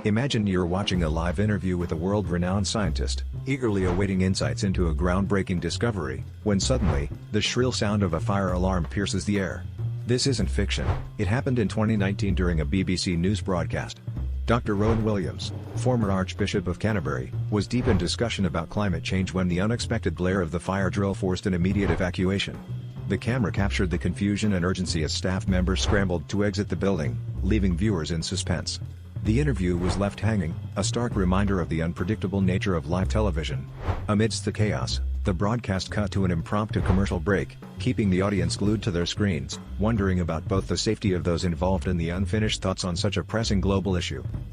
Imagine you're watching a live interview with a world-renowned scientist, eagerly awaiting insights into a groundbreaking discovery, when suddenly, the shrill sound of a fire alarm pierces the air. This isn't fiction, it happened in 2019 during a BBC News broadcast. Dr. Rowan Williams, former Archbishop of Canterbury, was deep in discussion about climate change when the unexpected blare of the fire drill forced an immediate evacuation. The camera captured the confusion and urgency as staff members scrambled to exit the building, leaving viewers in suspense. The interview was left hanging, a stark reminder of the unpredictable nature of live television. Amidst the chaos, the broadcast cut to an impromptu commercial break, keeping the audience glued to their screens, wondering about both the safety of those involved and the unfinished thoughts on such a pressing global issue.